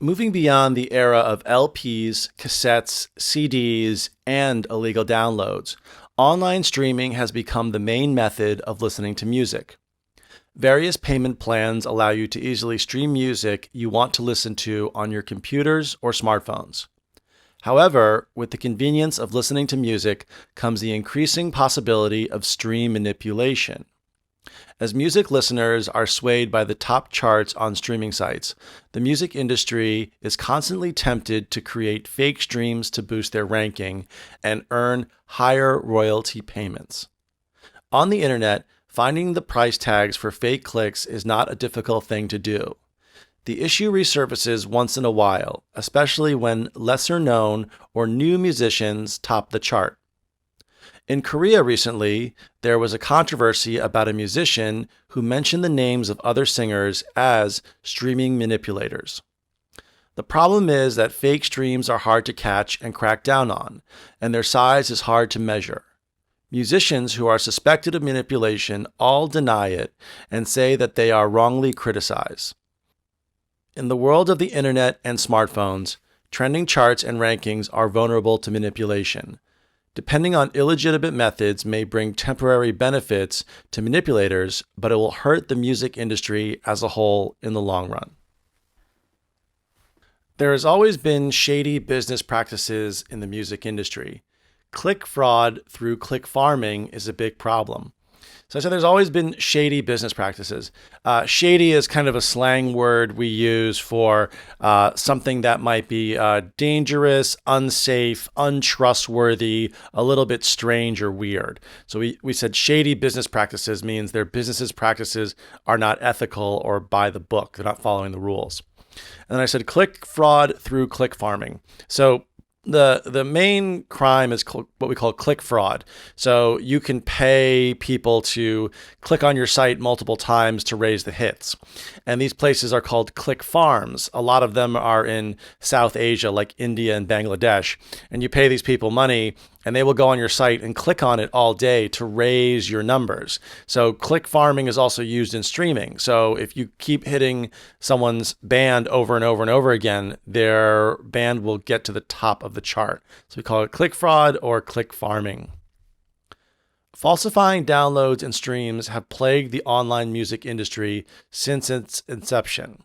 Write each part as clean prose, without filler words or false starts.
Moving beyond the era of LPs, cassettes, CDs, and illegal downloads, online streaming has become the main method of listening to music. Various payment plans allow you to easily stream music you want to listen to on your computers or smartphones. However, with the convenience of listening to music comes the increasing possibility of stream manipulation. As music listeners are swayed by the top charts on streaming sites, the music industry is constantly tempted to create fake streams to boost their ranking and earn higher royalty payments. On the internet, finding the price tags for fake clicks is not a difficult thing to do. The issue resurfaces once in a while, especially when lesser known or new musicians top the chart. In Korea recently, there was a controversy about a musician who mentioned the names of other singers as streaming manipulators. The problem is that fake streams are hard to catch and crack down on, and their size is hard to measure. Musicians who are suspected of manipulation all deny it and say that they are wrongly criticized. In the world of the internet and smartphones, trending charts and rankings are vulnerable to manipulation. Depending on illegitimate methods may bring temporary benefits to manipulators, but it will hurt the music industry as a whole in the long run. There has always been shady business practices in the music industry. Click fraud through click farming is a big problem. So I said there's always been shady business practices. Shady is kind of a slang word we use for something that might be dangerous, unsafe, untrustworthy, a little bit strange or weird. So we said shady business practices means their business practices are not ethical or by the book. They're not following the rules. And then I said click fraud through click farming. So the main crime is what we call click fraud. So you can pay people to click on your site multiple times to raise the hits. And these places are called click farms. A lot of them are in South Asia, like India and Bangladesh. And you pay these people money and they will go on your site and click on it all day to raise your numbers. So click farming is also used in streaming. So if you keep hitting someone's band over and over and over again, their band will get to the top of the chart. So we call it click fraud or click farming. Falsifying downloads and streams have plagued the online music industry since its inception.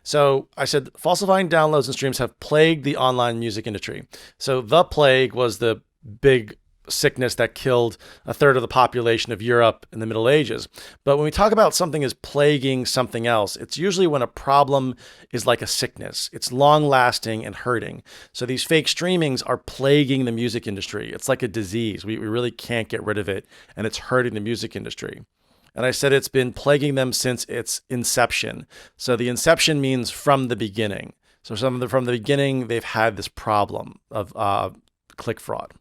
So I said falsifying downloads and streams have plagued the online music industry. So the plague was the big sickness that killed a third of the population of Europe in the Middle Ages. But when we talk about something as plaguing something else, it's usually when a problem is like a sickness. It's long-lasting and hurting. So these fake streamings are plaguing the music industry. It's like a disease. We really can't get rid of it, and it's hurting the music industry. And I said it's been plaguing them since its inception. So the inception means from the beginning. So from the beginning, they've had this problem of click fraud.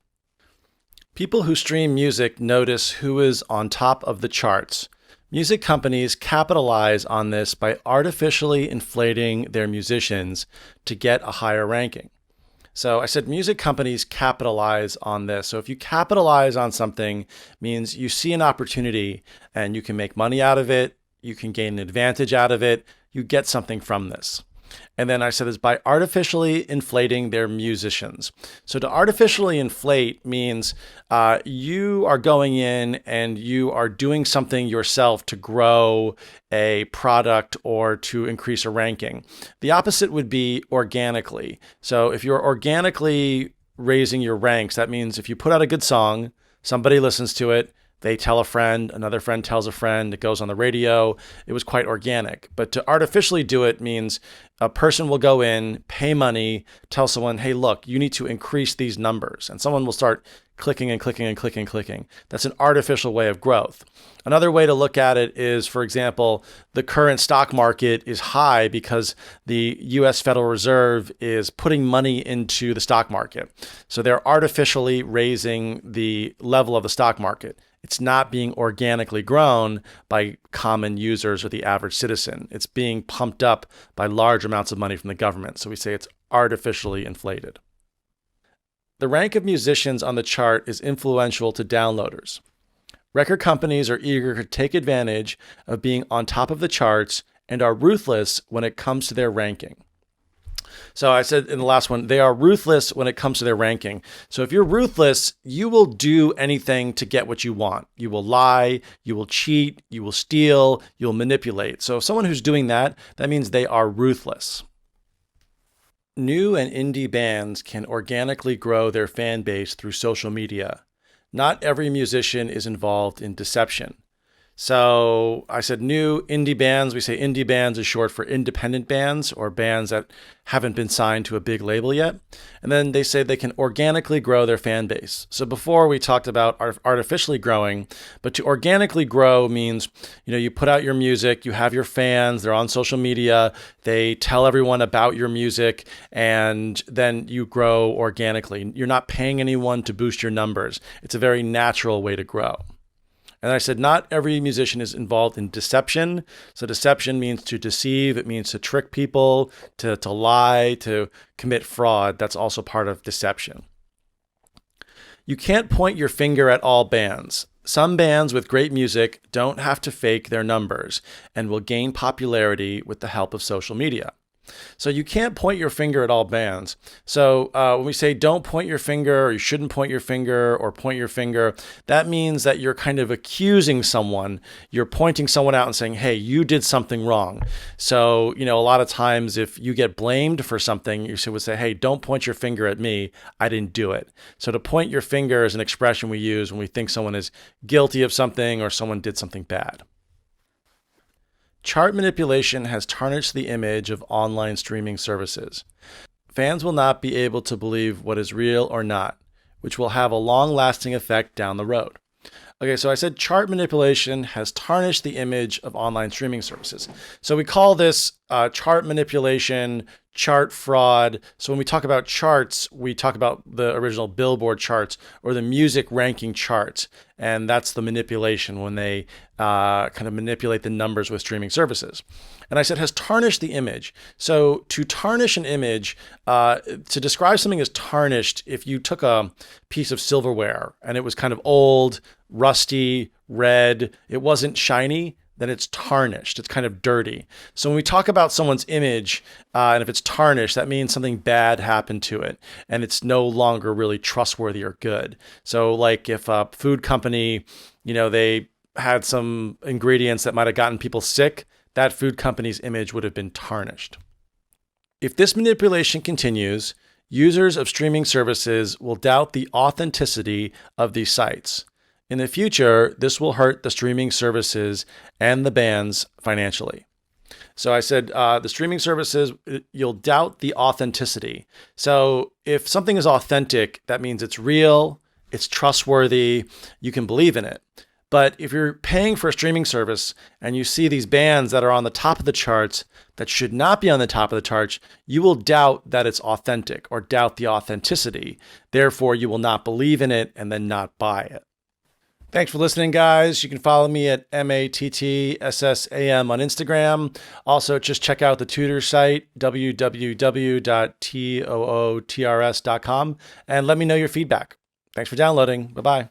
People who stream music notice who is on top of the charts. Music companies capitalize on this by artificially inflating their musicians to get a higher ranking. So I said music companies capitalize on this. So if you capitalize on something, means you see an opportunity and you can make money out of it, you can gain an advantage out of it, you get something from this. And then I said is by artificially inflating their musicians. So to artificially inflate means you are going in and you are doing something yourself to grow a product or to increase a ranking. The opposite would be organically. So if you're organically raising your ranks, that means if you put out a good song, somebody listens to it, they tell a friend, another friend tells a friend, it goes on the radio. It was quite organic. But to artificially do it means a person will go in, pay money, tell someone, hey, look, you need to increase these numbers. And someone will start clicking and clicking and clicking and clicking. That's an artificial way of growth. Another way to look at it is, for example, the current stock market is high because the US Federal Reserve is putting money into the stock market. So they're artificially raising the level of the stock market. It's not being organically grown by common users or the average citizen. It's being pumped up by large amounts of money from the government. So we say it's artificially inflated. The rank of musicians on the chart is influential to downloaders. Record companies are eager to take advantage of being on top of the charts and are ruthless when it comes to their ranking. So I said in the last one, they are ruthless when it comes to their ranking. So if you're ruthless, you will do anything to get what you want. You will lie, you will cheat, you will steal, you'll manipulate. So someone who's doing that, that means they are ruthless. New and indie bands can organically grow their fan base through social media. Not every musician is involved in deception. So I said new indie bands. We say indie bands is short for independent bands or bands that haven't been signed to a big label yet. And then they say they can organically grow their fan base. So before we talked about artificially growing, but to organically grow means, you put out your music, you have your fans, they're on social media, they tell everyone about your music, and then you grow organically. You're not paying anyone to boost your numbers. It's a very natural way to grow. And I said, not every musician is involved in deception. So deception means to deceive. It means to trick people, to lie, to commit fraud. That's also part of deception. You can't point your finger at all bands. Some bands with great music don't have to fake their numbers and will gain popularity with the help of social media. So you can't point your finger at all bands. So when we say don't point your finger, or you shouldn't point your finger, or point your finger, that means that you're kind of accusing someone. You're pointing someone out and saying, hey, you did something wrong. So, a lot of times if you get blamed for something, you would say, hey, don't point your finger at me. I didn't do it. So to point your finger is an expression we use when we think someone is guilty of something or someone did something bad. Chart manipulation has tarnished the image of online streaming services. Fans will not be able to believe what is real or not, which will have a long-lasting effect down the road. Okay, so I said chart manipulation has tarnished the image of online streaming services. So we call this chart manipulation, chart fraud. So when we talk about charts, we talk about the original Billboard charts or the music ranking charts. And that's the manipulation when they kind of manipulate the numbers with streaming services. And I said has tarnished the image. So to tarnish an image, to describe something as tarnished, if you took a piece of silverware and it was kind of old, rusty, red, it wasn't shiny, then it's tarnished. It's kind of dirty. So when we talk about someone's image, and if it's tarnished, that means something bad happened to it, and it's no longer really trustworthy or good. So like if a food company, they had some ingredients that might have gotten people sick, that food company's image would have been tarnished. If this manipulation continues, users of streaming services will doubt the authenticity of these sites. In the future, this will hurt the streaming services and the bands financially. So I said the streaming services, you'll doubt the authenticity. So if something is authentic, that means it's real, it's trustworthy, you can believe in it. But if you're paying for a streaming service and you see these bands that are on the top of the charts that should not be on the top of the charts, you will doubt that it's authentic or doubt the authenticity. Therefore, you will not believe in it and then not buy it. Thanks for listening, guys. You can follow me at MATTSSAM on Instagram. Also, just check out the tutor site, www.tootrs.com, and let me know your feedback. Thanks for downloading. Bye-bye.